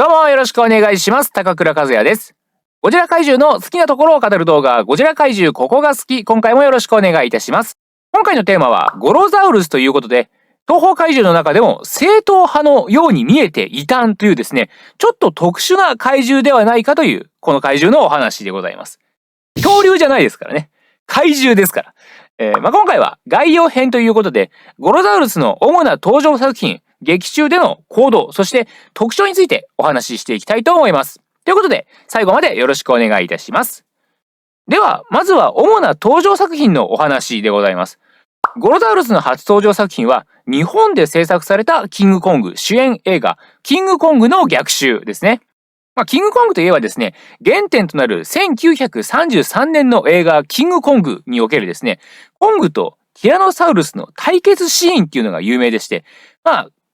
どうもよろしくお願いします。高倉和也です。ゴジラ怪獣の好きなところを語る動画、ゴジラ怪獣ここが好き。今回もよろしくお願いいたします。今回のテーマはゴロザウルスということで、東方怪獣の中でも正統派のように見えていたんというですね、ちょっと特殊な怪獣ではないかという、この怪獣のお話でございます。恐竜じゃないですからね。怪獣ですから。今回は概要編ということで、ゴロザウルスの主な登場作品、劇中での行動、そして特徴についてお話ししていきたいと思います。ということで、最後までよろしくお願いいたします。では、まずは主な登場作品のお話でございます。ゴロザウルスの初登場作品は、日本で制作されたキングコング主演映画、キングコングの逆襲ですね。キングコングといえばですね、原点となる1933年の映画キングコングにおけるですね、コングとティラノサウルスの対決シーンっていうのが有名でして、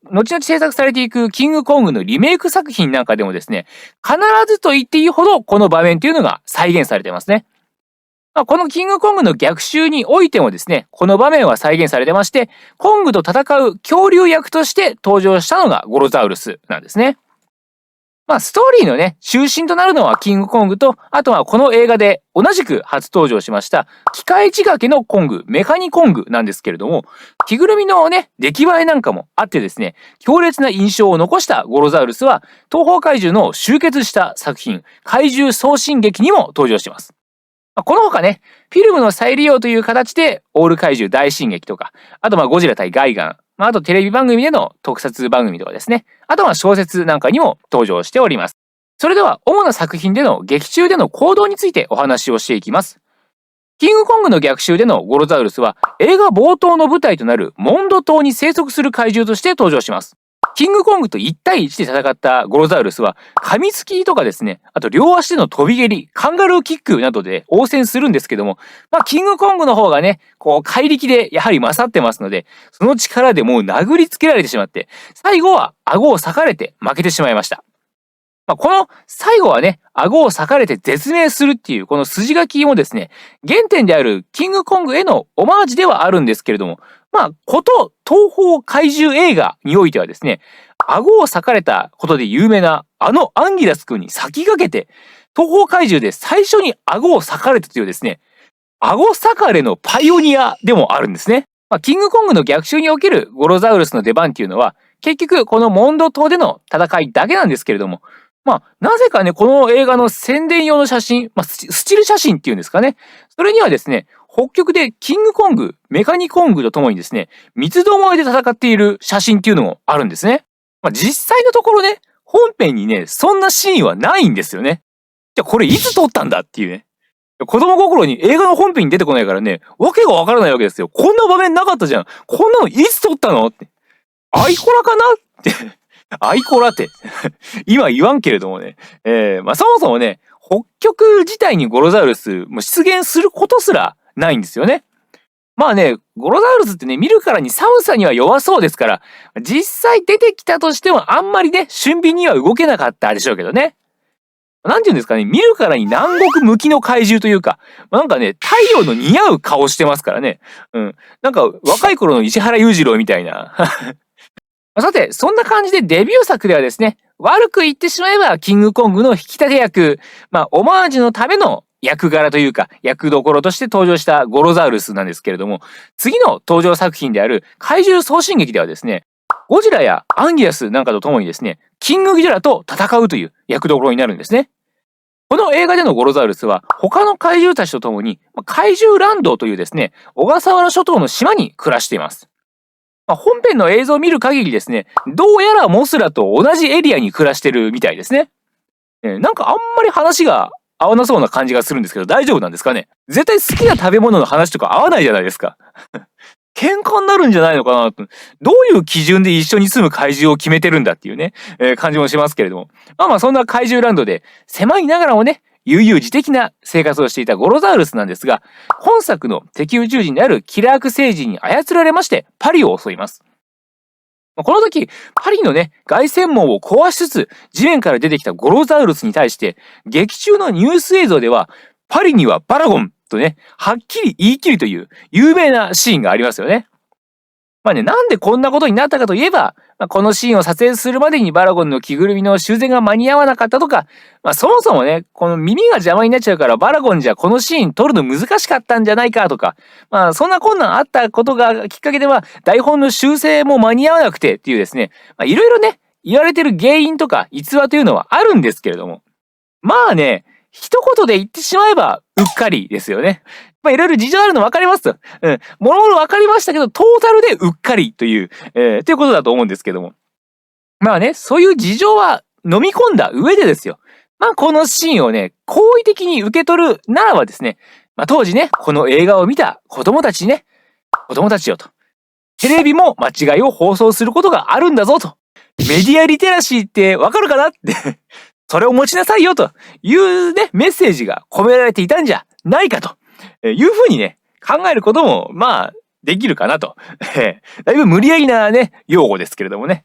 後々制作されていくキングコングのリメイク作品なんかでもですね、必ずと言っていいほどこの場面っていうのが再現されてますね。このキングコングの逆襲においてもですね、この場面は再現されてまして、コングと戦う恐竜役として登場したのがゴロザウルスなんですね。ストーリーのね、中心となるのはキングコングと、あとはこの映画で同じく初登場しました、機械仕掛けのコング、メカニコングなんですけれども、着ぐるみのね、出来栄えなんかもあってですね、強烈な印象を残したゴロザウルスは、東方怪獣の集結した作品、怪獣送信劇にも登場しています。この他ね、フィルムの再利用という形で、オール怪獣大進撃とか、あとゴジラ対ガイガン、あとテレビ番組での特撮番組とかですね。あとは小説なんかにも登場しております。それでは主な作品での劇中での行動についてお話をしていきます。キングコングの逆襲でのゴロザウルスは映画冒頭の舞台となるモンド島に生息する怪獣として登場します。キングコングと1対1で戦ったゴロザウルスは噛みつきとかですね、あと両足での飛び蹴り、カンガルーキックなどで応戦するんですけども、キングコングの方がね、怪力でやはり勝ってますので、その力でもう殴りつけられてしまって、最後は顎を裂かれて負けてしまいました。この最後はね、顎を裂かれて絶命するっていうこの筋書きもですね、原点であるキングコングへのオマージュではあるんですけれども、こと東方怪獣映画においてはですね、顎を裂かれたことで有名なアンギラス君に先駆けて、東方怪獣で最初に顎を裂かれたというですね、顎裂かれのパイオニアでもあるんですね。キングコングの逆襲におけるゴロザウルスの出番っていうのは、結局このモンド島での戦いだけなんですけれども、なぜかね、この映画の宣伝用の写真、スチル写真っていうんですかね。それにはですね、北極でキングコング、メカニコングとともにですね、三つどもえで戦っている写真っていうのもあるんですね。実際のところね、本編にね、そんなシーンはないんですよね。じゃあこれいつ撮ったんだっていうね。子供心に映画の本編に出てこないからね、わけがわからないわけですよ。こんな場面なかったじゃん。こんなのいつ撮ったのって。アイコラかなって。アイコラって今言わんけれどもね。そもそもね、北極自体にゴロザウルスも出現することすらないんですよね。ゴロザウルスってね、見るからに寒さには弱そうですから、実際出てきたとしてもあんまりね、俊敏には動けなかったでしょうけどね。なんていうんですかね、見るからに南国向きの怪獣というか、太陽の似合う顔してますからね。若い頃の石原裕次郎みたいな。さて、そんな感じでデビュー作ではですね、悪く言ってしまえばキングコングの引き立て役、オマージュのための役柄というか、役どころとして登場したゴロザウルスなんですけれども、次の登場作品である怪獣送信劇ではですね、ゴジラやアンギラスなんかとともにですね、キングギドラと戦うという役どころになるんですね。この映画でのゴロザウルスは、他の怪獣たちとともに、怪獣ランドというですね、小笠原諸島の島に暮らしています。本編の映像を見る限りですね、どうやらモスラと同じエリアに暮らしてるみたいですね。あんまり話が合わなそうな感じがするんですけど、大丈夫なんですかね。絶対好きな食べ物の話とか合わないじゃないですか。喧嘩になるんじゃないのかなと。どういう基準で一緒に住む怪獣を決めてるんだっていうね、感じもしますけれども。そんな怪獣ランドで、狭いながらもね、悠々自適な生活をしていたゴロザウルスなんですが、本作の敵宇宙人であるキラーク星人に操られまして、パリを襲います。この時、パリのね、凱旋門を壊しつつ、地面から出てきたゴロザウルスに対して、劇中のニュース映像では、パリにはバラゴンとね、はっきり言い切るという有名なシーンがありますよね。まあね、なんでこんなことになったかといえば、このシーンを撮影するまでにバラゴンの着ぐるみの修繕が間に合わなかったとか、そもそもね、この耳が邪魔になっちゃうからバラゴンじゃこのシーン撮るの難しかったんじゃないかとか、そんな困難あったことがきっかけでは、台本の修正も間に合わなくてっていうですね、いろいろね、言われてる原因とか逸話というのはあるんですけれども、一言で言ってしまえば、うっかりですよね。いろいろ事情あるの分かりますと。もろもろ分かりましたけど、トータルでうっかりという、ということだと思うんですけども。そういう事情は飲み込んだ上でですよ。このシーンをね、好意的に受け取るならばですね、当時ね、この映画を見た子供たちよと。テレビも間違いを放送することがあるんだぞと。メディアリテラシーってわかるかなってそれを持ちなさいよというね、メッセージが込められていたんじゃないかというふうにね、考えることも、できるかなと。だいぶ無理やりなね、用語ですけれどもね。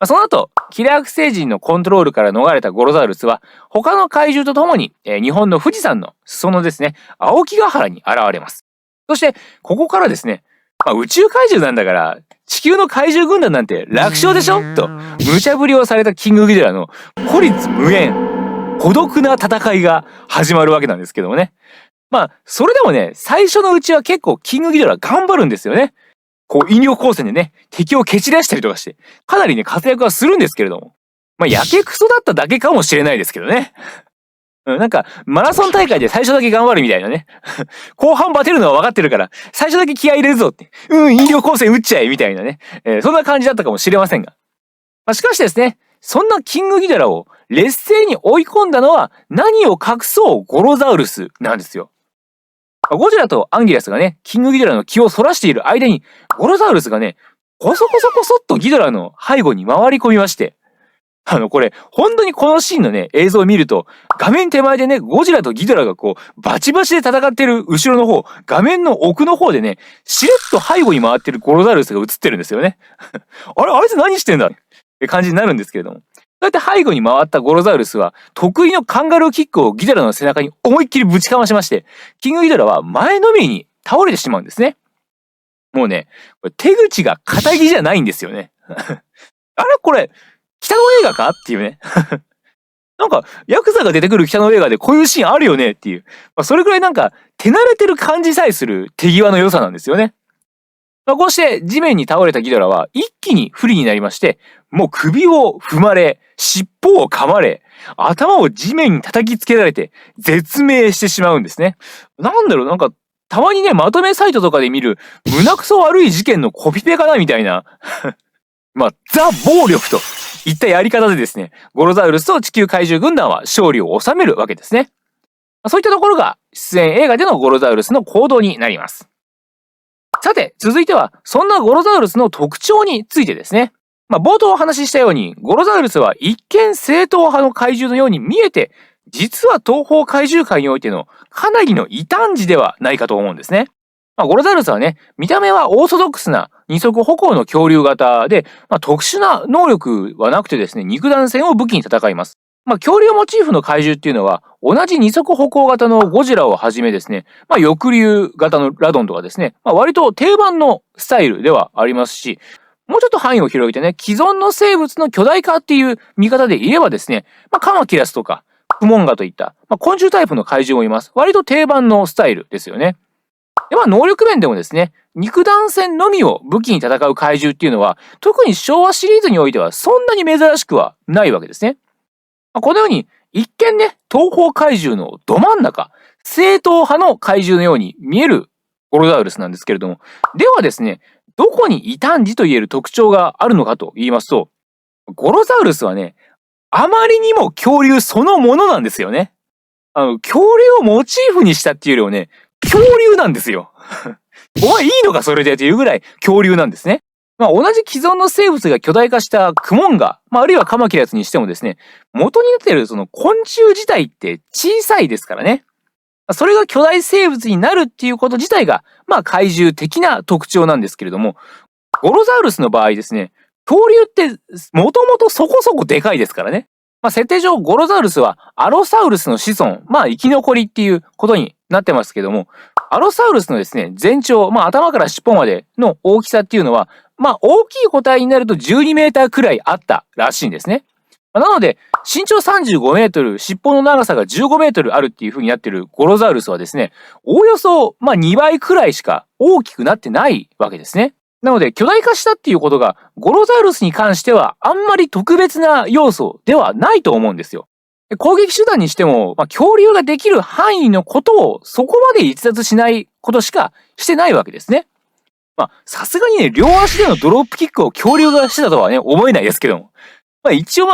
その後、キラー星人のコントロールから逃れたゴロザウルスは、他の怪獣と共に、日本の富士山の裾野ですね、青木ヶ原に現れます。そして、ここからですね、宇宙怪獣なんだから、地球の怪獣軍団なんて楽勝でしょと、無茶ぶりをされたキングギドラの孤立無縁、孤独な戦いが始まるわけなんですけどもね。それでもね、最初のうちは結構キングギドラ頑張るんですよね。引力光線でね、敵を蹴散らしたりとかして、かなりね、活躍はするんですけれども。やけくそだっただけかもしれないですけどね。なんか、マラソン大会で最初だけ頑張るみたいなね。後半バテるのは分かってるから、最初だけ気合い入れるぞって。引力光線打っちゃえみたいなね。そんな感じだったかもしれませんが。しかしですね、そんなキングギドラを劣勢に追い込んだのは何を隠そうゴロザウルスなんですよ。ゴジラとアンギラスがね、キングギドラの気をそらしている間に、ゴロザウルスがね、コソコソコソっとギドラの背後に回り込みまして、これ、本当にこのシーンのね、映像を見ると、画面手前でね、ゴジラとギドラがバチバチで戦ってる後ろの方、画面の奥の方でね、しれっと背後に回ってるゴロザウルスが映ってるんですよね。あいつ何してんだって感じになるんですけれども。そうやって背後に回ったゴロザウルスは、得意のカンガルーキックをギドラの背中に思いっきりぶちかましまして、キングギドラは前のめりに倒れてしまうんですね。もうね、これ手口が堅気じゃないんですよね。これ、北の映画かっていうね。なんか、ヤクザが出てくる北の映画でこういうシーンあるよねっていう。それくらいなんか、手慣れてる感じさえする手際の良さなんですよね。こうして地面に倒れたギドラは一気に不利になりまして、もう首を踏まれ、尻尾を噛まれ、頭を地面に叩きつけられて、絶命してしまうんですね。なんか、たまにね、まとめサイトとかで見る、胸くそ悪い事件のコピペかなみたいな。ザ暴力といったやり方でですね、ゴロザウルスと地球怪獣軍団は勝利を収めるわけですね。そういったところが出演映画でのゴロザウルスの行動になります。さて、続いては、そんなゴロザウルスの特徴についてですね。冒頭お話ししたように、ゴロザウルスは一見正統派の怪獣のように見えて、実は東方怪獣界においてのかなりの異端児ではないかと思うんですね。ゴロザウルスはね、見た目はオーソドックスな二足歩行の恐竜型で、特殊な能力はなくてですね、肉弾戦を武器に戦います。恐竜モチーフの怪獣っていうのは、同じ二足歩行型のゴジラをはじめですね、翼竜型のラドンとかですね、割と定番のスタイルではありますし、もうちょっと範囲を広げてね、既存の生物の巨大化っていう見方でいればですね、カマキラスとか、クモンガといった、昆虫タイプの怪獣もいます。割と定番のスタイルですよね。で、能力面でもですね、肉弾戦のみを武器に戦う怪獣っていうのは、特に昭和シリーズにおいてはそんなに珍しくはないわけですね。このように、一見ね、東方怪獣のど真ん中、正統派の怪獣のように見えるゴロザウルスなんですけれども、ではですね、どこに異端児と言える特徴があるのかと言いますと、ゴロザウルスはね、あまりにも恐竜そのものなんですよね。恐竜をモチーフにしたっていうよりもね、恐竜なんですよ。お前いいのかそれでというぐらい恐竜なんですね。同じ既存の生物が巨大化したクモンガ、あるいはカマキラスにしてもですね、元になっているその昆虫自体って小さいですからね。それが巨大生物になるっていうこと自体が、怪獣的な特徴なんですけれども、ゴロザウルスの場合ですね、恐竜ってもともとそこそこでかいですからね。設定上ゴロザウルスはアロサウルスの子孫、生き残りっていうことになってますけども、アロサウルスのですね、全長、頭から尻尾までの大きさっていうのは、大きい個体になると12メーターくらいあったらしいんですね。なので、身長35メートル、尻尾の長さが15メートルあるっていう風になってるゴロザウルスはですね、おおよそ、2倍くらいしか大きくなってないわけですね。なので、巨大化したっていうことが、ゴロザウルスに関しては、あんまり特別な要素ではないと思うんですよ。攻撃手段にしても、恐竜ができる範囲のことをそこまで逸脱しないことしかしてないわけですね。さすがにね、両足でのドロップキックを恐竜がしてたとはね、思えないですけども。一応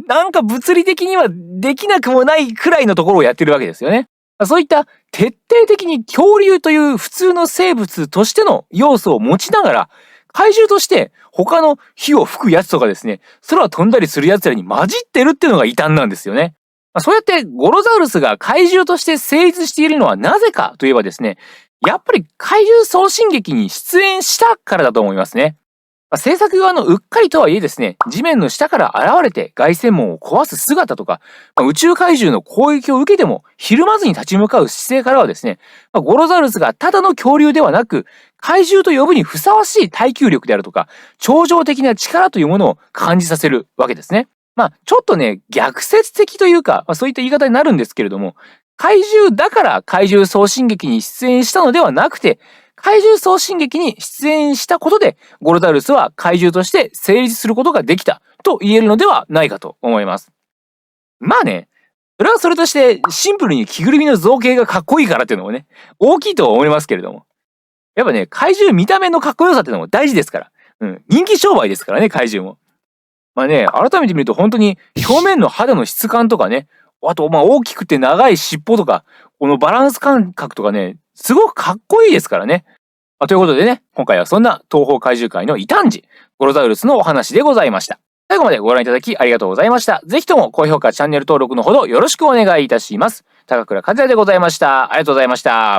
なんか物理的にはできなくもないくらいのところをやってるわけですよね。そういった徹底的に恐竜という普通の生物としての要素を持ちながら、怪獣として他の火を吹くやつとかですね、空を飛んだりするやつらに混じってるっていうのが異端なんですよね。そうやってゴロザウルスが怪獣として成立しているのはなぜかといえばですね、やっぱり怪獣送信劇に出演したからだと思いますね。制作側のうっかりとはいえですね、地面の下から現れて凱旋門を壊す姿とか、宇宙怪獣の攻撃を受けてもひるまずに立ち向かう姿勢からはですね、ゴロザウルスがただの恐竜ではなく、怪獣と呼ぶにふさわしい耐久力であるとか、超常的な力というものを感じさせるわけですね。ちょっとね、逆説的というか、そういった言い方になるんですけれども、怪獣だから怪獣送信劇に出演したのではなくて、怪獣送信劇に出演したことで、ゴロザウルスは怪獣として成立することができたと言えるのではないかと思います。それはそれとしてシンプルに着ぐるみの造形がかっこいいからっていうのもね、大きいとは思いますけれども。やっぱね、怪獣見た目のかっこよさっていうのも大事ですから。人気商売ですからね、怪獣も。改めて見ると本当に表面の肌の質感とかね、あと大きくて長い尻尾とか、このバランス感覚とかね、すごくかっこいいですからね。ということでね、今回はそんな東方怪獣界の異端児、ゴロザウルスのお話でございました。最後までご覧いただきありがとうございました。ぜひとも高評価、チャンネル登録のほどよろしくお願いいたします。高倉和也でございました。ありがとうございました。